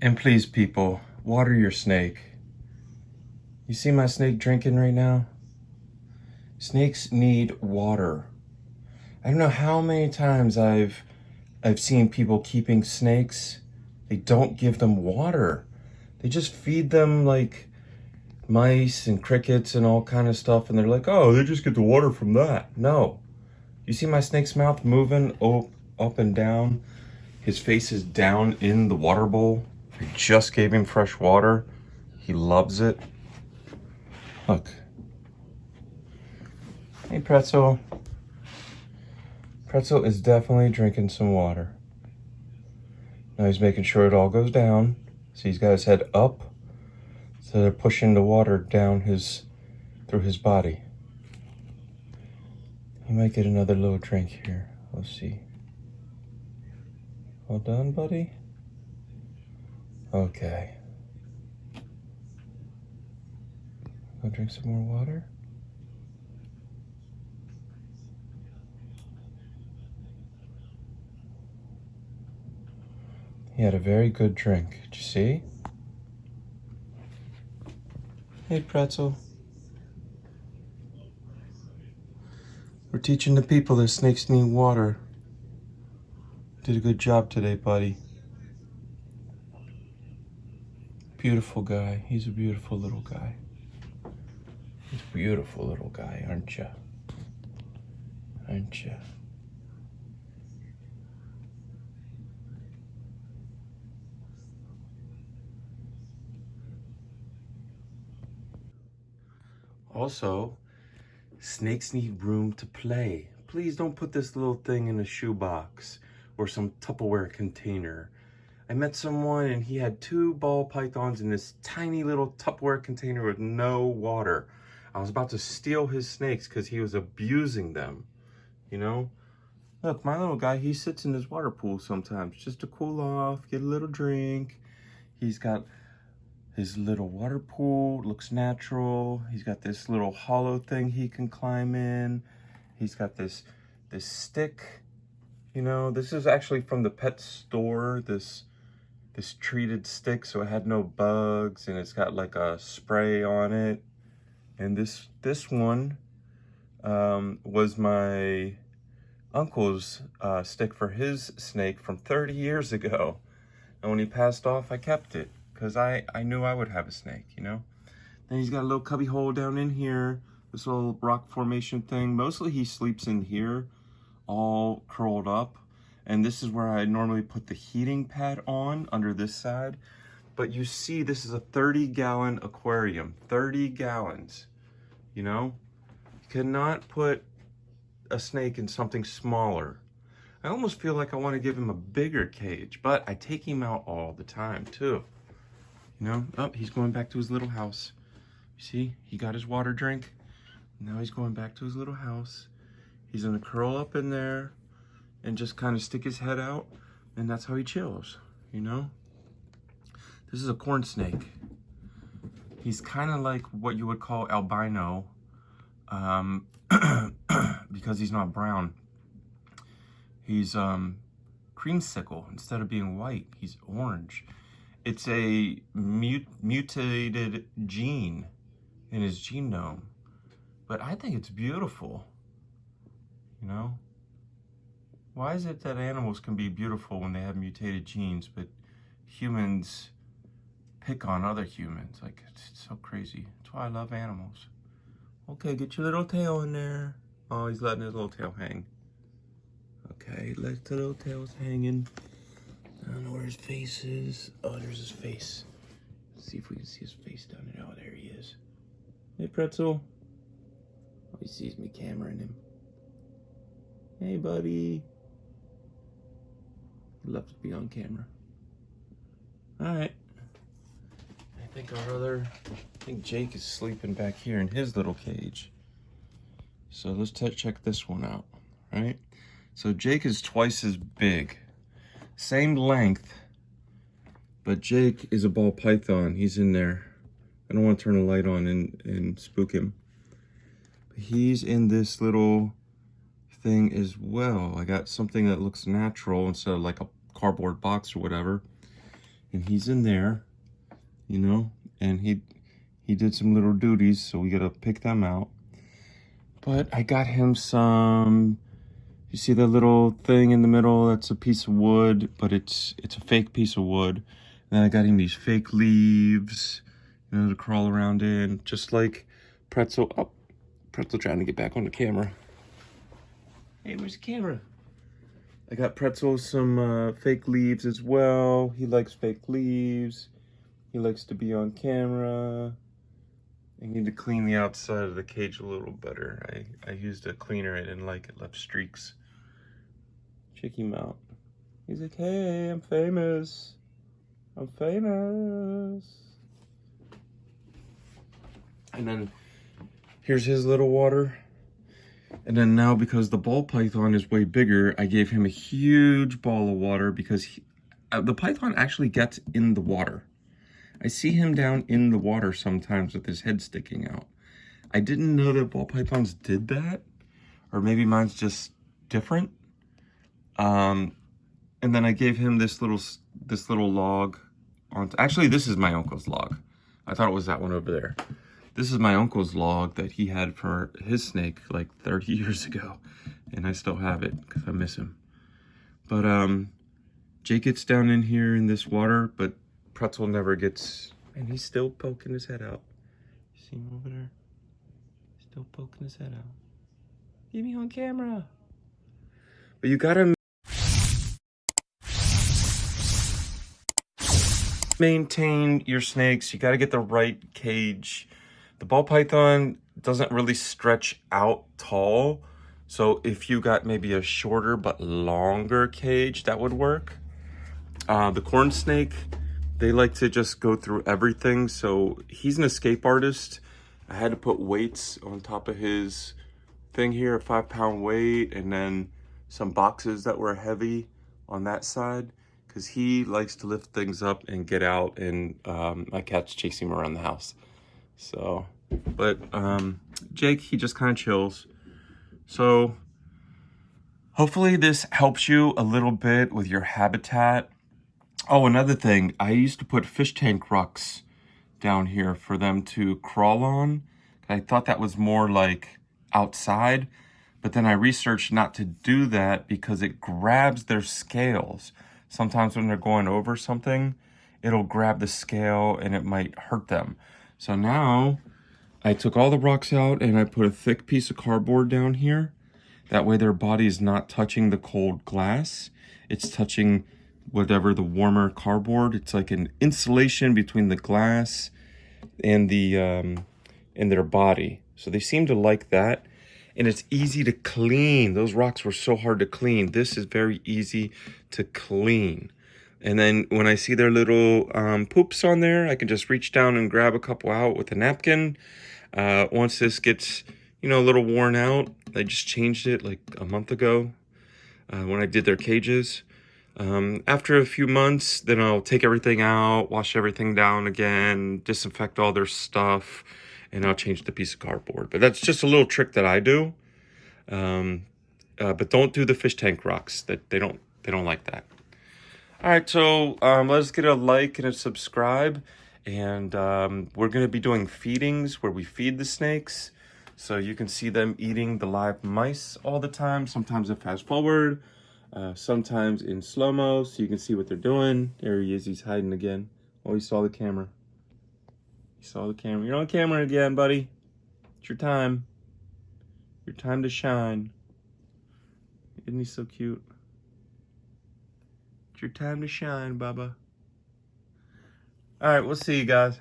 And please, people, water your snake. You see my snake drinking right now? Snakes need water. I don't know how many times I've seen people keeping snakes. They don't give them water. They just feed them like mice and crickets and all kind of stuff, and they're like, oh, they just get the water from that. No. You see my snake's mouth moving up and down? His face is down in the water bowl. I just gave him fresh water. He loves it. Look. Hey, Pretzel. Pretzel is definitely drinking some water. Now he's making sure it all goes down. See, he's got his head up, so they're pushing the water down through his body. He might get another little drink here. Let's see. All done, buddy? Okay. Go drink some more water. He had a very good drink. Did you see? Hey, Pretzel. We're teaching the people that snakes need water. Did a good job today, buddy. Beautiful guy. He's a beautiful little guy. He's a beautiful little guy, aren't you? Aren't you? Also, snakes need room to play. Please don't put this little thing in a shoebox or some Tupperware container. I met someone and he had 2 ball pythons in this tiny little Tupperware container with no water. I was about to steal his snakes because he was abusing them, you know? Look, my little guy, he sits in his water pool sometimes just to cool off, get a little drink. He's got his little water pool, looks natural. He's got this little hollow thing he can climb in. He's got this stick, you know. This is actually from the pet store, this treated stick, so it had no bugs, and it's got like a spray on it. And this one was my uncle's stick for his snake from 30 years ago. And when he passed off, I kept it because I knew I would have a snake, you know? Then he's got a little cubby hole down in here, this little rock formation thing. Mostly he sleeps in here, all curled up. And this is where I normally put the heating pad on, under this side. But you see, this is a 30-gallon aquarium, 30 gallons, you know? You cannot put a snake in something smaller. I almost feel like I want to give him a bigger cage, but I take him out all the time too. You know, oh, he's going back to his little house. You see, he got his water drink. Now he's going back to his little house. He's gonna curl up in there and just kind of stick his head out, and that's how he chills, you know? This is a corn snake. He's kind of like what you would call albino, because he's not brown. He's creamsicle. Instead of being white, he's orange. It's a mutated gene in his genome, but I think it's beautiful, you know? Why is it that animals can be beautiful when they have mutated genes, but humans pick on other humans? Like, it's so crazy. That's why I love animals. Okay, get your little tail in there. Oh, he's letting his little tail hang. Okay, let the little tail's hanging. I don't know where his face is. Oh, there's his face. Let's see if we can see his face down there. Oh, there he is. Hey, Pretzel. Oh, he sees me cameraing him. Hey, buddy. Love to be on camera. All right. I think Jake is sleeping back here in his little cage. So let's check this one out, right? So Jake is twice as big. Same length, but Jake is a ball python. He's in there. I don't want to turn the light on and spook him. But he's in this little thing as well. I got something that looks natural instead of like a cardboard box or whatever. and he's in there, you know, and he did some little duties, so we gotta pick them out. But I got him some, you see that little thing in the middle? That's a piece of wood, but it's a fake piece of wood. And then I got him these fake leaves, you know, to crawl around in, just like Pretzel. Oh, Pretzel trying to get back on the camera. Hey, where's the camera? I got Pretzel some fake leaves as well. He likes fake leaves. He likes to be on camera. I need to clean the outside of the cage a little better. I used a cleaner. I didn't like it. Left streaks. Check him out. He's like, hey, I'm famous. I'm famous. And then here's his little water. And then now, because the ball python is way bigger, I gave him a huge ball of water because the python actually gets in the water. I see him down in the water sometimes with his head sticking out. I didn't know that ball pythons did that, or maybe mine's just different. And then I gave him this little log. Actually, this is my uncle's log. I thought it was that one over there. This is my uncle's log that he had for his snake like 30 years ago, and I still have it because I miss him. But Jake gets down in here in this water, but Pretzel never gets, and he's still poking his head out. You see him over there? Still poking his head out. Get me on camera. But you gotta maintain your snakes. You gotta get the right cage. The ball python doesn't really stretch out tall. So if you got maybe a shorter but longer cage, that would work. The corn snake, they like to just go through everything. So he's an escape artist. I had to put weights on top of his thing here, a 5-pound weight, and then some boxes that were heavy on that side, because he likes to lift things up and get out, and my cats chase him around the house. So, but Jake, he just kind of chills. So hopefully this helps you a little bit with your habitat. Oh, another thing, I used to put fish tank rocks down here for them to crawl on. I thought that was more like outside, but then I researched not to do that because it grabs their scales. Sometimes when they're going over something, it'll grab the scale and it might hurt them. So now I took all the rocks out and I put a thick piece of cardboard down here. That way their body is not touching the cold glass. It's touching whatever the warmer cardboard. It's like an insulation between the glass and the and their body. So they seem to like that. And it's easy to clean. Those rocks were so hard to clean. This is very easy to clean. And then when I see their little poops on there, I can just reach down and grab a couple out with a napkin. Once this gets, you know, a little worn out, I just changed it like a month ago when I did their cages. After a few months, then I'll take everything out, wash everything down again, disinfect all their stuff, and I'll change the piece of cardboard. But that's just a little trick that I do. But don't do the fish tank rocks. That they don't like that. All right, so let's get a like and a subscribe. And we're going to be doing feedings where we feed the snakes. So you can see them eating the live mice all the time. Sometimes it fast forward, sometimes in slow-mo, so you can see what they're doing. There he is, he's hiding again. Oh, he saw the camera. He saw the camera. You're on camera again, buddy. It's your time. Your time to shine. Isn't he so cute? It's your time to shine, Bubba. All right, we'll see you guys.